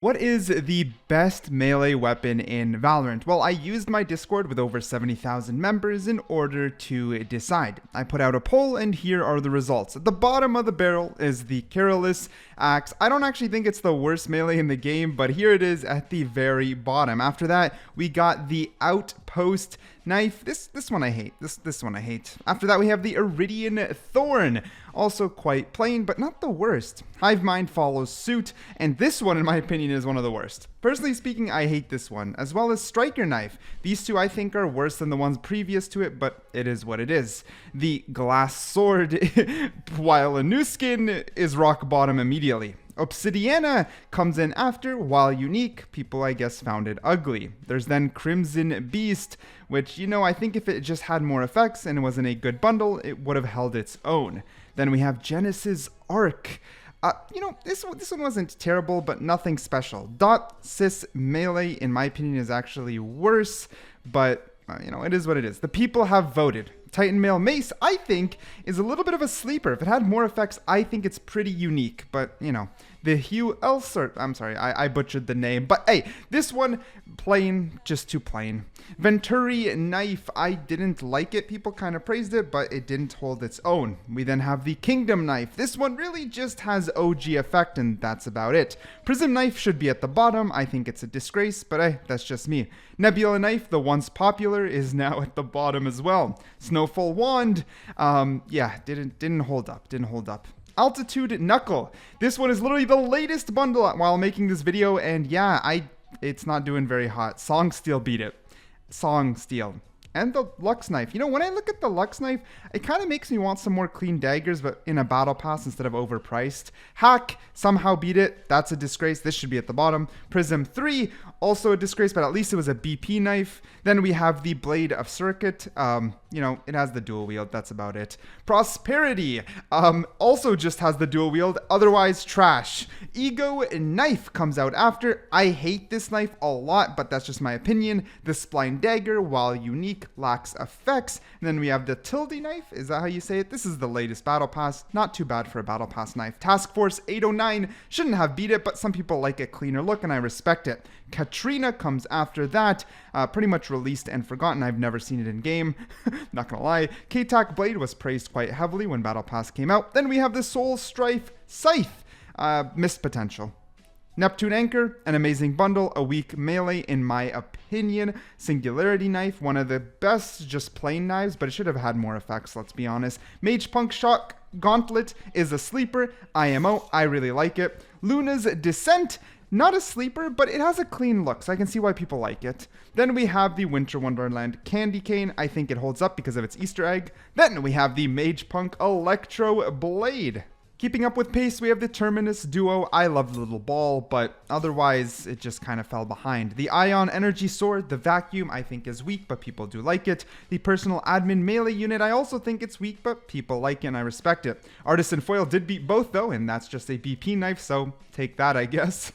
What is the best melee weapon in Valorant? Well, I used my Discord with over 70,000 members in order to decide. I put out a poll and here are the results. At the bottom of the barrel is the careless axe. I don't actually think it's the worst melee in the game, but here it is at the very bottom. After that, we got the outpost knife. This one I hate. This one I hate. After that, we have the Iridian Thorn. Also quite plain, but not the worst. Hive Mind follows suit, and this one, in my opinion, is one of the worst. Personally speaking, I hate this one, as well as Striker Knife. These two I think are worse than the ones previous to it, but it is what it is. The Glass Sword, while a new skin, is rock bottom immediately. Obsidiana comes in after, while unique, people I guess found it ugly. There's then Crimson Beast, which, I think if it just had more effects and it was in a good bundle, it would have held its own. Then we have Genesis Arc. This one wasn't terrible, but nothing special. Dot Sys Melee, in my opinion, is actually worse, but, it is what it is. The people have voted. Titan Mail Mace, I think, is a little bit of a sleeper. If it had more effects, I think it's pretty unique. But, the Hugh Elsert, I'm sorry, I butchered the name. But, hey, this one, plain, just too plain. Venturi Knife, I didn't like it. People kind of praised it, but it didn't hold its own. We then have the Kingdom Knife. This one really just has OG effect, and that's about it. Prism Knife should be at the bottom. I think it's a disgrace, but hey, that's just me. Nebula Knife, the once popular, is now at the bottom as well. Snowfall Wand, didn't hold up. Altitude Knuckle. This one is literally the latest bundle while making this video, and it's not doing very hot. Song Steel beat it. Song Steel. And the Lux Knife. When I look at the Lux Knife, it kind of makes me want some more clean daggers, but in a battle pass instead of overpriced. Hack somehow beat it. That's a disgrace. This should be at the bottom. Prism 3, also a disgrace, but at least it was a BP knife. Then we have the Blade of Circuit. It has the dual wield. That's about it. Prosperity also just has the dual wield. Otherwise, trash. Ego Knife comes out after. I hate this knife a lot, but that's just my opinion. The Spline Dagger, while unique, lacks effects. And then we have the Tilde Knife. Is that how you say it? This is the latest battle pass. Not too bad for a battle pass knife. Task Force 809 shouldn't have beat it, but some people like a cleaner look, and I respect it. Katrina comes after that. Pretty much released and forgotten. I've never seen it in game. Not gonna lie. K-Tac Blade was praised quite heavily when Battle Pass came out. Then we have the Soul Strife Scythe. Missed potential. Neptune Anchor, an amazing bundle, a weak melee in my opinion. Singularity Knife, one of the best just plain knives, but it should have had more effects, let's be honest. Mage Punk Shock Gauntlet is a sleeper. IMO, I really like it. Luna's Descent, not a sleeper, but it has a clean look, so I can see why people like it. Then we have the Winter Wonderland Candy Cane. I think it holds up because of its Easter egg. Then we have the Mage Punk Electro Blade. Keeping up with pace, we have the Terminus Duo. I love the little ball, but otherwise, it just kind of fell behind. The Ion Energy Sword, the Vacuum, I think is weak, but people do like it. The Personal Admin Melee Unit, I also think it's weak, but people like it and I respect it. Artisan Foil did beat both, though, and that's just a BP knife, so take that, I guess.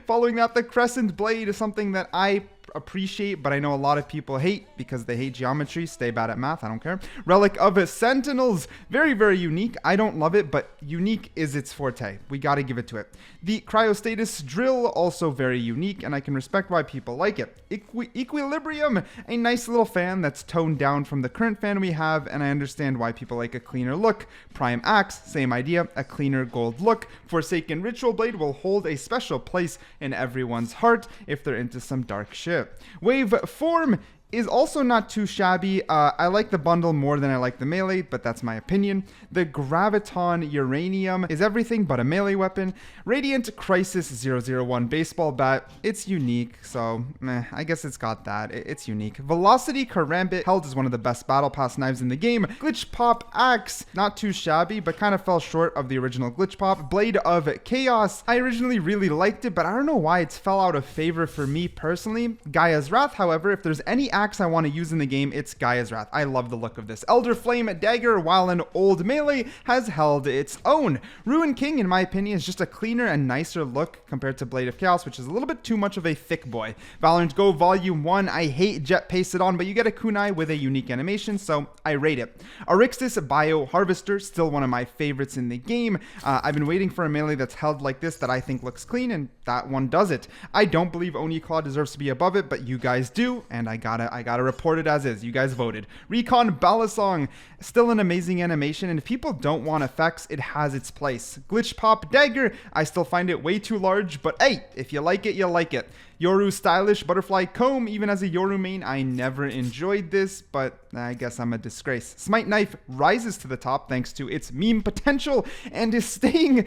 Following that, the Crescent Blade is something that I appreciate, but I know a lot of people hate because they hate geometry. Stay bad at math, I don't care. Relic of Sentinels, very, very unique. I don't love it, but unique is its forte. We gotta give it to it. The Cryostatus Drill, also very unique, and I can respect why people like it. Equilibrium, a nice little fan that's toned down from the current fan we have, and I understand why people like a cleaner look. Prime Axe, same idea, a cleaner gold look. Forsaken Ritual Blade will hold a special place in everyone's heart if they're into some dark shit. Wave Form is also not too shabby. I like the bundle more than I like the melee, but that's my opinion. The Graviton Uranium is everything but a melee weapon. Radiant Crisis 001 Baseball Bat, it's unique, so I guess it's got that. It's unique. Velocity Karambit, held as one of the best battle pass knives in the game. Glitch Pop Axe, not too shabby, but kind of fell short of the original Glitch Pop. Blade of Chaos, I originally really liked it, but I don't know why it's fell out of favor for me personally. Gaia's Wrath, however, if there's any axe I want to use in the game, it's Gaia's Wrath. I love the look of this. Elder Flame dagger, while an old melee, has held its own. Ruin King, in my opinion, is just a cleaner and nicer look compared to Blade of Chaos, which is a little bit too much of a thick boy. Valorant Go Volume 1, I hate jet pasted on, but you get a kunai with a unique animation, so I rate it. Arixis Bio Harvester, still one of my favorites in the game. I've been waiting for a melee that's held like this that I think looks clean, and that one does it. I don't believe Oni Claw deserves to be above it, but you guys do, and I gotta report it as is. You guys voted. Recon Balisong, still an amazing animation, and if people don't want effects, it has its place. Glitch Pop Dagger, I still find it way too large, but hey, if you like it, you like it. Yoru Stylish Butterfly Comb, even as a Yoru main, I never enjoyed this, but I guess I'm a disgrace. Smite Knife rises to the top thanks to its meme potential and is staying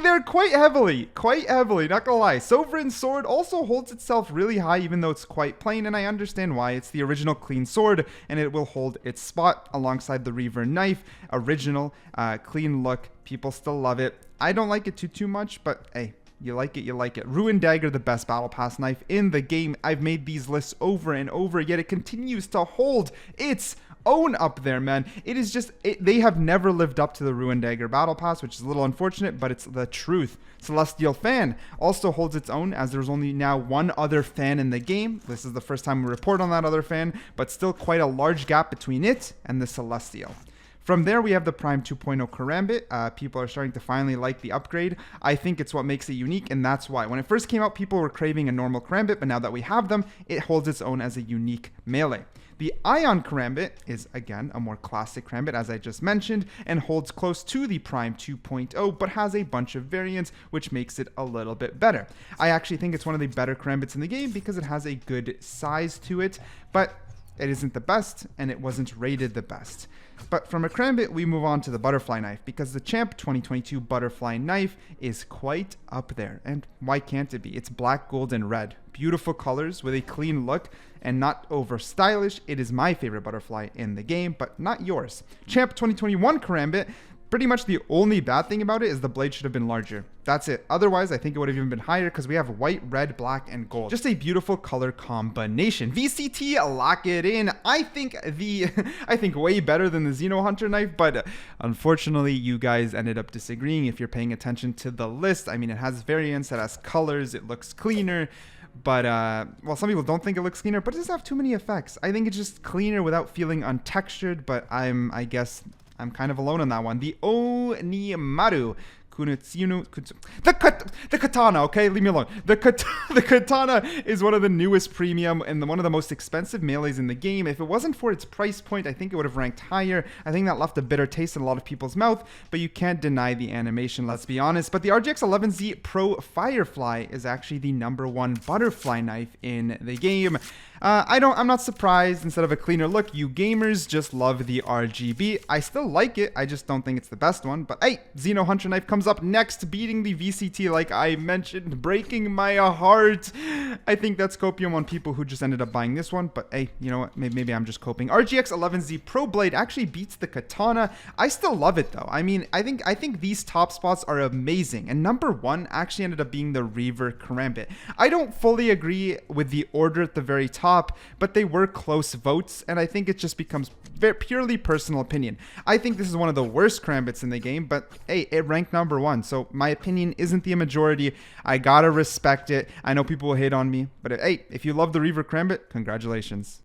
there quite heavily, not gonna lie. Sovereign Sword also holds itself really high even though it's quite plain, and I understand why. It's the original clean sword and it will hold its spot alongside the Reaver Knife. Original, clean look, people still love it. I don't like it too much, but hey, you like it, you like it. Ruin Dagger, the best battle pass knife in the game. I've made these lists over and over, yet it continues to hold its own up there, man. It is just, they have never lived up to the Ruin Dagger battle pass, which is a little unfortunate, but it's the truth. Celestial Fan also holds its own, as there's only now one other fan in the game. This is the first time we report on that other fan, but still quite a large gap between it and the Celestial. From there, we have the Prime 2.0 Karambit. People are starting to finally like the upgrade. I think it's what makes it unique, and that's why. When it first came out, people were craving a normal Karambit, but now that we have them, it holds its own as a unique melee. The Ion Karambit is, again, a more classic Karambit, as I just mentioned, and holds close to the Prime 2.0, but has a bunch of variants, which makes it a little bit better. I actually think it's one of the better Karambits in the game because it has a good size to it, but it isn't the best, and it wasn't rated the best. But from a Karambit, we move on to the Butterfly Knife, because the Champ 2022 Butterfly Knife is quite up there. And why can't it be? It's black, gold, and red. Beautiful colors with a clean look and not over stylish. It is my favorite butterfly in the game, but not yours. Champ 2021 Karambit, pretty much the only bad thing about it is the blade should have been larger. That's it. Otherwise, I think it would have even been higher because we have white, red, black, and gold. Just a beautiful color combination. VCT, lock it in. I think way better than the Xeno Hunter knife, but unfortunately, you guys ended up disagreeing if you're paying attention to the list. I mean, it has variants, it has colors, it looks cleaner. But, well, some people don't think it looks cleaner, but it doesn't have too many effects. I think it's just cleaner without feeling untextured, but I guess I'm kind of alone on that one. The Onimaru the katana, okay? Leave me alone. The katana is one of the newest premium and one of the most expensive melees in the game. If it wasn't for its price point, I think it would have ranked higher. I think that left a bitter taste in a lot of people's mouth, but you can't deny the animation, let's be honest. But the RGX 11Z Pro Firefly is actually the #1 butterfly knife in the game. I'm not surprised. Instead of a cleaner look, you gamers just love the RGB. I still like it. I just don't think it's the best one. But hey, Xeno Hunter knife comes up next, beating the VCT like I mentioned, breaking my heart. I think that's copium on people who just ended up buying this one. But hey, you know what? Maybe I'm just coping. RGX 11Z Pro Blade actually beats the Katana. I still love it though. I mean, I think these top spots are amazing. And #1 actually ended up being the Reaver Karambit. I don't fully agree with the order at the very top, but they were close votes, and I think it just becomes purely personal opinion. I think this is one of the worst Karambits in the game, but hey, it ranked #1, so my opinion isn't the majority. I gotta respect it. I know people will hate on me, but hey, if you love the Reaver Karambit, congratulations.